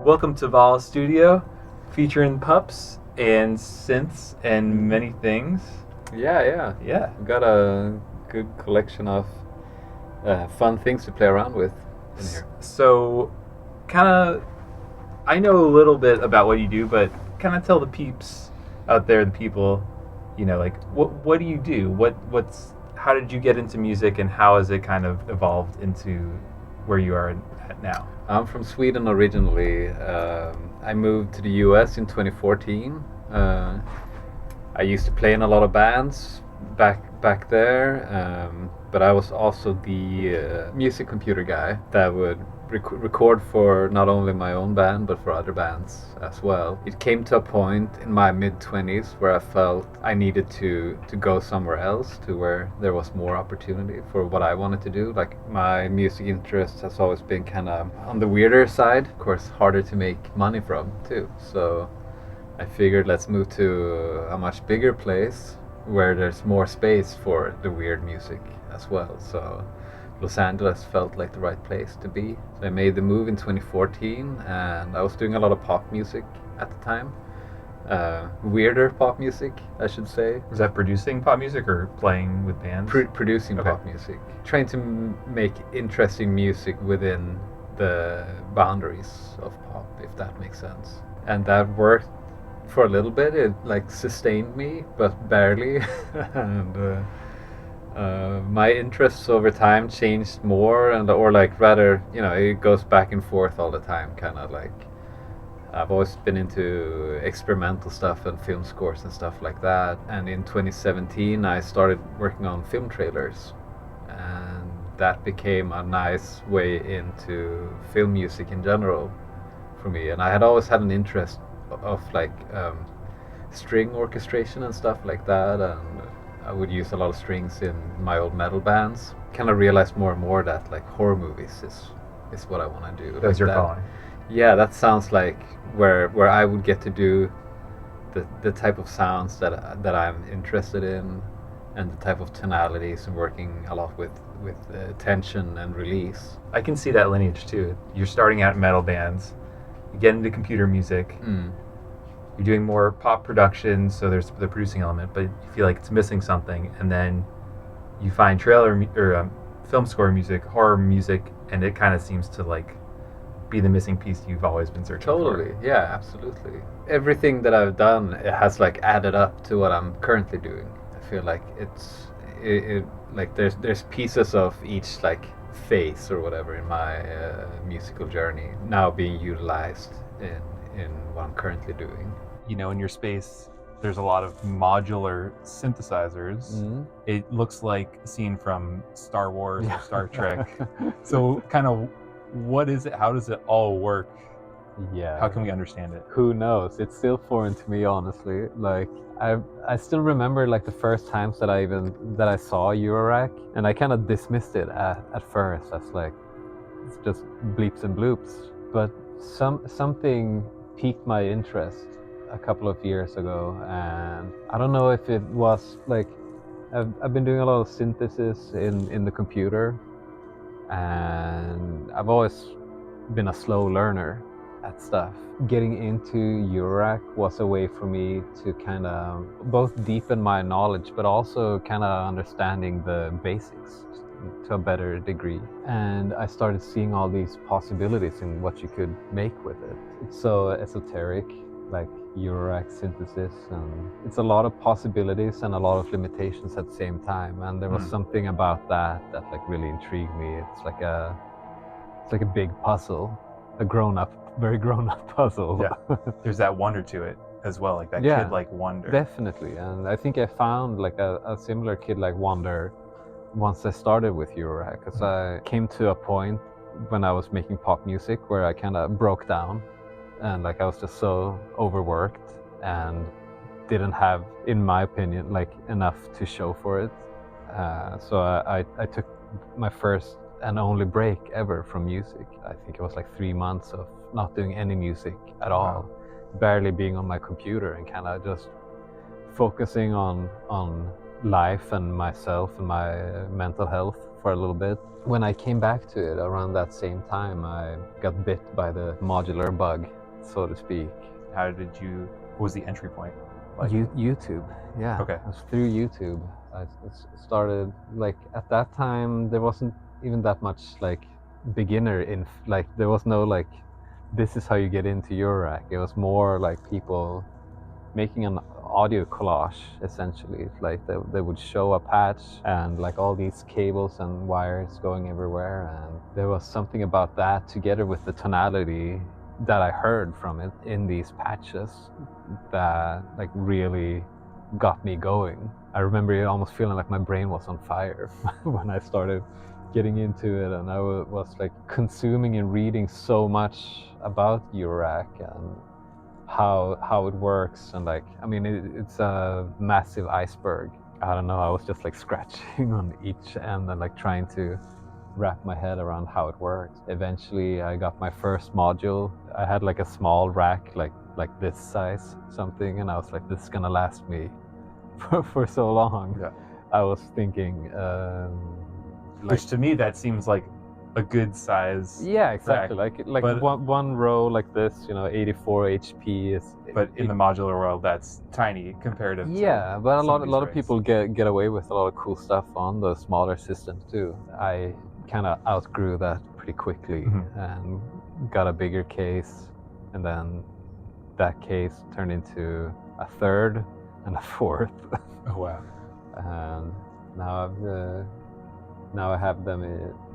Welcome to Vaaal Studio, featuring pups and synths and many things. Yeah. Yeah. We've got a good collection of fun things to play around with in here. So, I know a little bit about what you do, but kind of tell the peeps out there, the people, like what do you do? How did you get into music, and how has it kind of evolved into where you are at now? I'm from Sweden originally. I moved to the US in 2014. I used to play in a lot of bands back there, but I was also the music computer guy that would record for not only my own band but for other bands as well. It came to a point in my mid-20s where I felt I needed to go somewhere else, to where there was more opportunity for what I wanted to do. Like, my music interest has always been kind of on the weirder side, of course harder to make money from too. So I figured, let's move to a much bigger place where there's more space for the weird music as well. So Los Angeles felt like the right place to be. So I made the move in 2014, and I was doing a lot of pop music at the time. Weirder pop music, I should say. Was that producing pop music or playing with bands? Producing Okay. pop music. Trying to make interesting music within the boundaries of pop, if that makes sense. And that worked for a little bit. It sustained me, but barely. And my interests over time changed more, it goes back and forth all the time. Kind of like, I've always been into experimental stuff and film scores and stuff like that. And in 2017, I started working on film trailers, and that became a nice way into film music in general for me. And I had always had an interest of string orchestration and stuff like that, and I would use a lot of strings in my old metal bands. Kind of realized more and more that horror movies is what I want to do. That's your calling. Yeah, that sounds like where I would get to do the type of sounds that I'm interested in, and the type of tonalities, and working a lot with tension and release. I can see that lineage too. You're starting out in metal bands, you get into computer music. You're doing more pop production, so there's the producing element, but you feel like it's missing something, and then you find film score music, horror music, and it kind of seems to be the missing piece you've always been searching for. Totally, yeah, absolutely. Everything that I've done, it has added up to what I'm currently doing. I feel like there's pieces of each phase or whatever in my musical journey now being utilized in what I'm currently doing. In your space, there's a lot of modular synthesizers. Mm-hmm. It looks like a scene from Star Wars or Star Trek. So kind of, what is it? How does it all work? Yeah. How can we understand it? Who knows? It's still foreign to me, honestly. I still remember the first times that I saw Eurorack, and I kind of dismissed it at first as it's just bleeps and bloops. But something piqued my interest a couple of years ago, and I don't know if it was I've been doing a lot of synthesis in the computer, and I've always been a slow learner at stuff. Getting into Eurorack was a way for me to kind of both deepen my knowledge, but also kind of understanding the basics to a better degree. And I started seeing all these possibilities in what you could make with it. It's so esoteric, like Eurorack synthesis, and it's a lot of possibilities and a lot of limitations at the same time. And there was something about that really intrigued me. It's like a big puzzle, very grown up puzzle. Yeah, there's that wonder to it as well, that kid wonder. Definitely. And I think I found a similar kid wonder once I started with Eurorack, because I came to a point when I was making pop music where I kind of broke down, and I was just so overworked and didn't have, in my opinion, enough to show for it. So I took my first and only break ever from music. I think it was 3 months of not doing any music at all, barely being on my computer, and kind of just focusing on life and myself and my mental health for a little bit. When I came back to it around that same time, I got bit by the modular bug, so to speak. What was the entry point? YouTube, yeah. Okay. It was through YouTube. I started, like, at that time, there wasn't even that much, like, beginner like, there was no, like, this is how you get into Eurorack. It was more like people making an audio collage, essentially. Like, they would show a patch and, like, all these cables and wires going everywhere, and there was something about that, together with the tonality that I heard from it in these patches, that, like, really got me going. I remember it almost feeling like my brain was on fire when I started getting into it, and I was like consuming and reading so much about Eurorack and how it works, and, like, I mean, it's a massive iceberg. I don't know, I was just like scratching on each end and, like, trying to wrap my head around how it works. Eventually I got my first module. I had, like, a small rack, like this size something, and I was like, this is gonna last me for so long. Yeah. I was thinking which to me that seems like a good size. Yeah, exactly. rack. Like one row like this, 84 HP is. But in the modular world, that's tiny comparative. Yeah, to but a lot of racks. people get away with a lot of cool stuff on the smaller systems too. I kind of outgrew that pretty quickly and got a bigger case, and then that case turned into a third and a fourth. Oh wow! And now I have them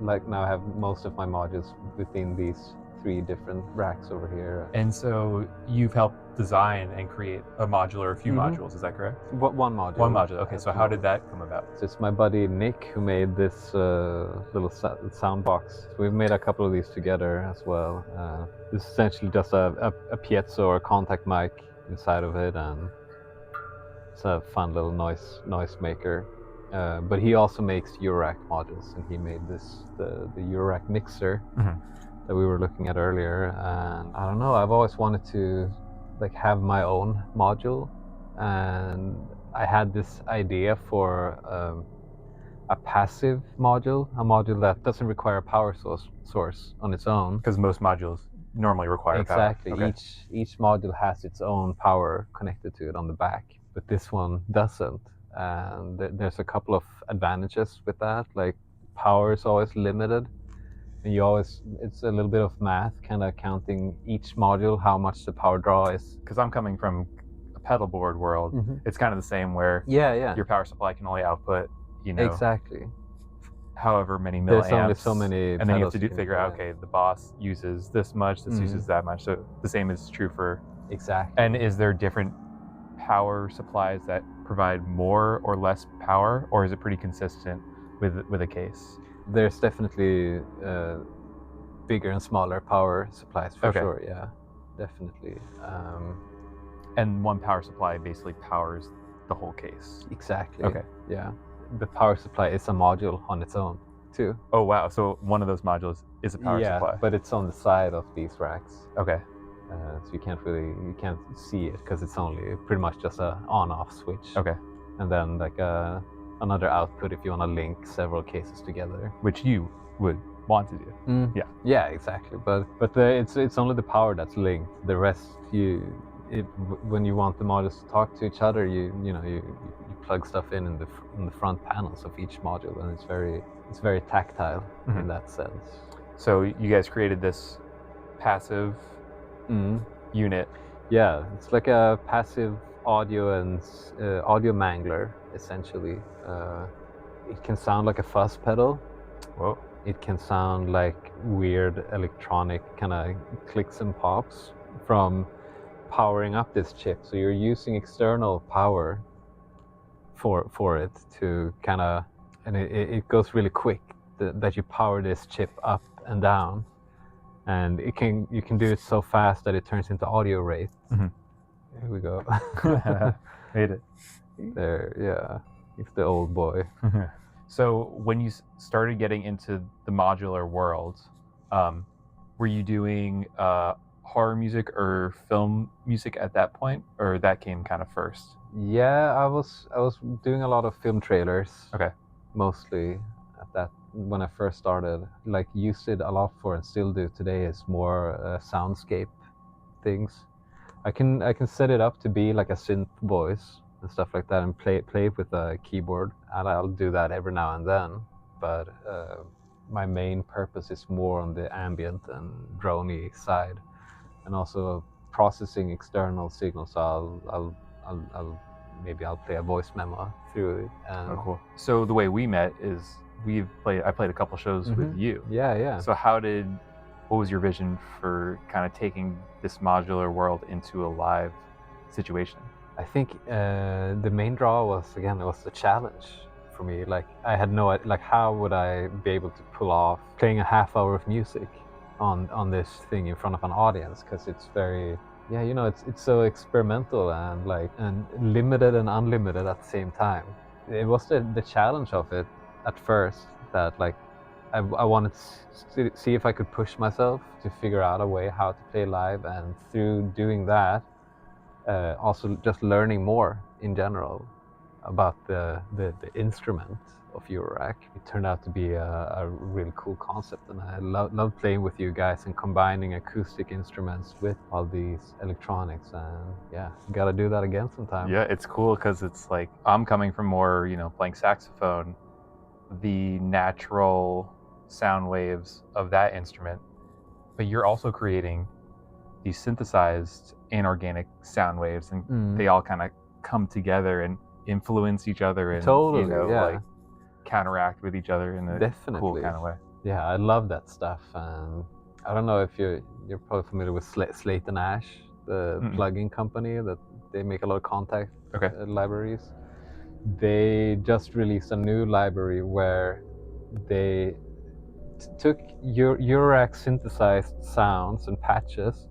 now I have most of my modules within these 3 different racks over here. And so you've helped design and create a few modules, is that correct? One module. One module. Okay, so how did that come about? So it's my buddy Nick who made this little sound box. We've made a couple of these together as well. This is essentially just a piezo or contact mic inside of it, and it's a fun little noise maker. But he also makes Eurorack modules, and he made the Eurorack mixer that we were looking at earlier. And I don't know, I've always wanted to, like, have my own module, and I had this idea for a passive module, a module that doesn't require a power source on its own. Because most modules normally require exactly. power. Okay. Each module has its own power connected to it on the back, but this one doesn't. And there's a couple of advantages with that. Like, power is always limited, and it's a little bit of math, kind of counting each module how much the power draw is. Because I'm coming from a pedal board world, it's kind of the same where your power supply can only output, exactly, however many milliamps. There's only so many, and then you have to figure out, okay, the boss uses this much, this uses that much. So the same is true for. Exactly. And is there different power supplies that provide more or less power, or is it pretty consistent with a case? There's definitely bigger and smaller power supplies for sure. Yeah, definitely. And one power supply basically powers the whole case. Exactly. Okay. Yeah, the power supply is a module on its own too. Oh wow! So one of those modules is a power supply. Yeah, but it's on the side of these racks. Okay. So you can't see it because it's only pretty much just a on-off switch. Okay. And then, like, another output if you want to link several cases together, which you would want to do. Yeah. Yeah, exactly. But it's only the power that's linked. The rest, when you want the modules to talk to each other, you plug stuff in the front panels of each module, and it's very tactile in that sense. So you guys created this passive unit. Yeah, it's like a passive audio and audio mangler, essentially. It can sound like a fuzz pedal. Whoa. It can sound like weird electronic kind of clicks and pops from powering up this chip. So you're using external power for it to kind of, and it goes really quick that you power this chip up and down. And you can do it so fast that it turns into audio wraiths. Here we go. Made it. There, yeah. It's the old boy. So when you started getting into the modular world, were you doing horror music or film music at that point, or that came kind of first? Yeah, I was doing a lot of film trailers. Okay. Mostly when I first started. Like used it a lot for, and still do today, is more soundscape things. I can set it up to be like a synth voice and stuff like that, and play it with a keyboard, and I'll do that every now and then. But my main purpose is more on the ambient and droney side, and also processing external signals. So I'll maybe I'll play a voice memo through it. And oh, cool. So the way we met is I played a couple shows with you. Yeah. So what was your vision for kind of taking this modular world into a live situation? I think the main draw was the challenge for me. Like I had no idea, like how would I be able to pull off playing a half hour of music on this thing in front of an audience, because it's very it's so experimental and limited and unlimited at the same time. It was the challenge of it at first that like I wanted to see if I could push myself to figure out a way how to play live, and through doing that also just learning more in general about the instrument of Eurorack. It turned out to be a really cool concept, and I love playing with you guys and combining acoustic instruments with all these electronics. And yeah, gotta do that again sometime. Yeah, it's cool because it's like I'm coming from more playing saxophone, the natural sound waves of that instrument, but you're also creating these synthesized inorganic sound waves, and they all kind of come together and influence each other and like counteract with each other in a cool kind of way. Yeah, I love that stuff. And I don't know if you're probably familiar with Slate Ash, the plugin company that they make a lot of contact libraries. They just released a new library where they took Eurorack synthesized sounds and patches,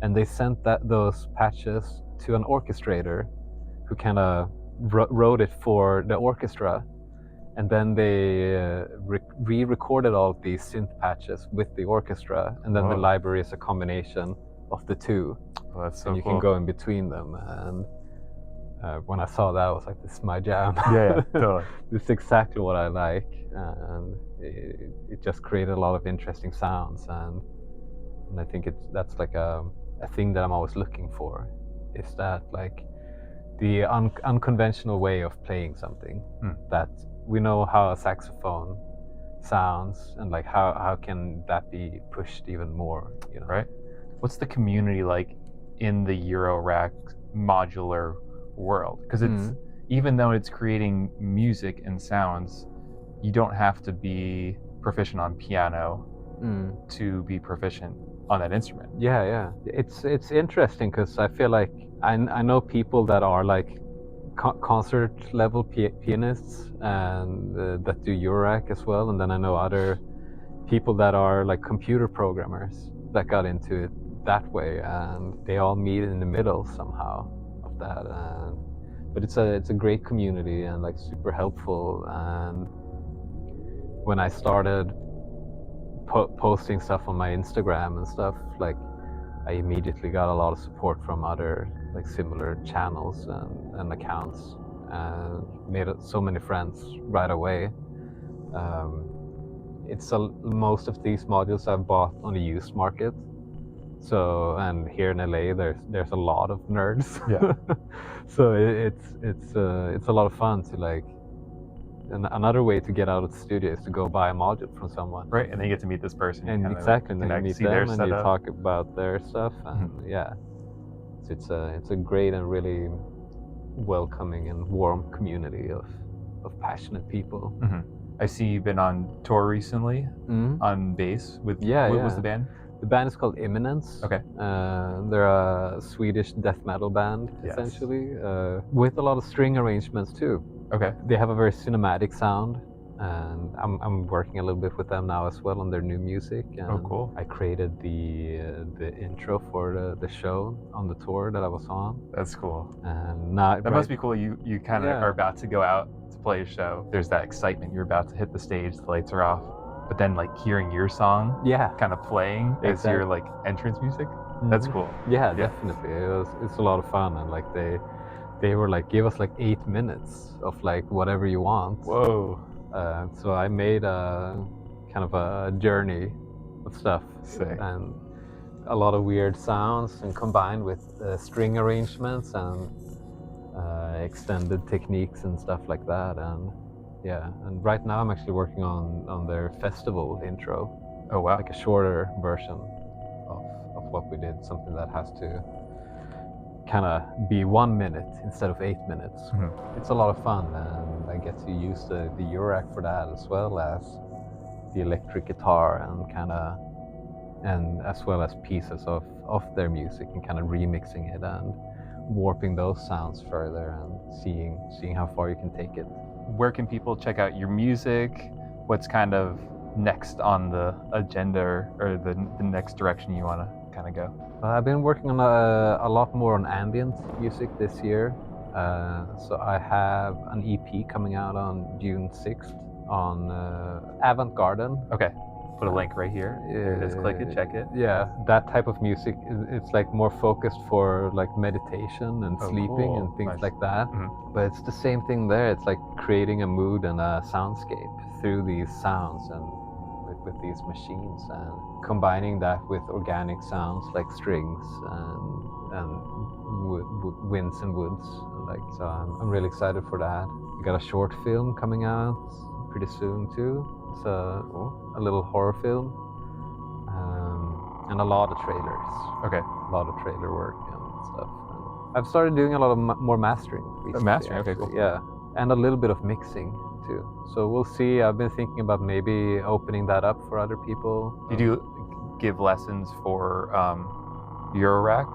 and they sent those patches to an orchestrator who kind of wrote it for the orchestra, and then they re-recorded all of these synth patches with the orchestra, and then the library is a combination of the two. Oh, that's so and you cool. can go in between them. And when I saw that, I was like, this is my jam. Yeah, totally. This is exactly what I like, and it just created a lot of interesting sounds, and I think that's like a thing that I'm always looking for, is that like the unconventional way of playing something. That we know how a saxophone sounds, and like how can that be pushed even more, Right. What's the community like in the Eurorack modular world? Because it's even though it's creating music and sounds, you don't have to be proficient on piano to be proficient on that instrument. Yeah. It's interesting because I feel like I know people that are like concert level pianists and that do Eurorack as well, and then I know other people that are like computer programmers that got into it that way, and they all meet in the middle somehow of that. But it's a great community and like super helpful. And when I started posting stuff on my Instagram and stuff, like I immediately got a lot of support from other like similar channels and accounts, and made so many friends right away. Most of these modules I've bought on the used market. So, and here in LA, there's a lot of nerds. Yeah. So it's a lot of fun to like. And another way to get out of the studio is to go buy a module from someone. Right, and then you get to meet this person. And exactly, and then you meet them and you talk about their stuff, and so it's a great and really welcoming and warm community of passionate people. I see you've been on tour recently on bass with what was the band? The band is called IMMINENCE. Okay. They're a Swedish death metal band, essentially, with a lot of string arrangements too. Okay. They have a very cinematic sound, and I'm working a little bit with them now as well on their new music. And cool. I created the intro for the show on the tour that I was on. That's cool. And that must be cool. You kind of are about to go out to play a show. There's that excitement. You're about to hit the stage. The lights are off. But then like hearing your song kind of playing as your like entrance music, that's cool. Yeah, definitely. It's a lot of fun, and like they were like, give us like 8 minutes of like whatever you want. Whoa. So I made a kind of a journey of stuff. Sick. And a lot of weird sounds, and combined with string arrangements and extended techniques and stuff like that. And yeah, and right now I'm actually working on their festival intro. Oh wow. Like a shorter version of what we did, something that has to kind of be 1 minute instead of 8 minutes. Mm-hmm. It's a lot of fun, and I get to use the Eurorack for that, as well as the electric guitar and as well as pieces of their music, and kind of remixing it and warping those sounds further and seeing how far you can take it. Where can people check out your music? What's kind of next on the agenda, or the next direction you want to kind of go? I've been working on a lot more on ambient music this year. So I have an EP coming out on June 6th on Avant Garden. Okay, put a link right here. There it is. Click it, check it. Yeah, that type of music, it's like more focused for like meditation and sleeping and things nice. like that. Mm-hmm. But it's the same thing there. It's like creating a mood and a soundscape through these sounds and with these machines, and combining that with organic sounds like strings and winds and woods. Like, so I'm really excited for that. We got a short film coming out pretty soon too. It's a little horror film, and a lot of trailers. Okay. A lot of trailer work and stuff. And I've started doing a lot of more mastering recently. Mastering, okay, actually. cool. Yeah, and a little bit of mixing too. So we'll see. I've been thinking about maybe opening that up for other people. Did you give lessons for Eurorack?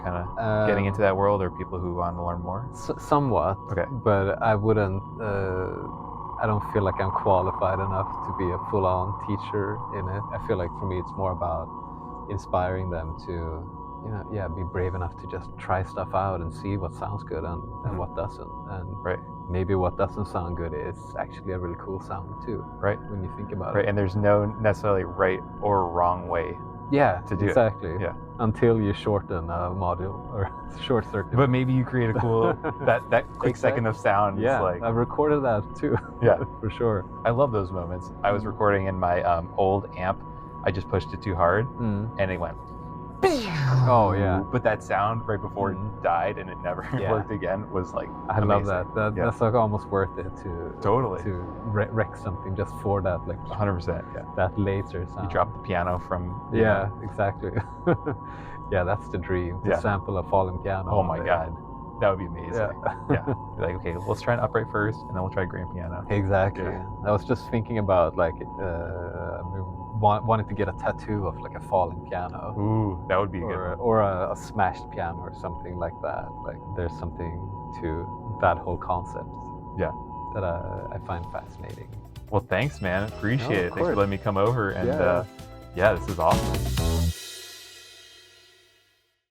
Kind of getting into that world, or people who want to learn more? Somewhat. Okay. But I wouldn't. I don't feel like I'm qualified enough to be a full-on teacher in it. I feel like for me, it's more about inspiring them to, be brave enough to just try stuff out and see what sounds good and what doesn't. And right. Maybe what doesn't sound good is actually a really cool sound too. Right. When you think about it. Right. And there's no necessarily right or wrong way. Yeah. To do exactly. it. Yeah. Until you shorten a module or short circuit. But maybe you create a cool that quick second of sound. Yeah. Like, I've recorded that too. Yeah. For sure. I love those moments. I was recording in my old amp. I just pushed it too hard, and it went. Oh yeah. But that sound right before it died and it never worked again was like I amazing. love that. That's like almost worth it to totally to wreck something just for that, like 100%. Yeah. that laser sound. You drop the piano from. Yeah, exactly. Yeah, that's the dream. To sample a falling piano. Oh my god, that would be amazing. Yeah. Like, okay, let's try an upright first, and then we'll try grand piano. Exactly. Yeah. I was just thinking about like wanting to get a tattoo of like a falling piano. Ooh, that would be a good one. Or a smashed piano or something like that. Like there's something to that whole concept. Yeah. That I find fascinating. Well, thanks, man. Appreciate it. Thanks for course. letting me come over. And Yeah, this is awesome.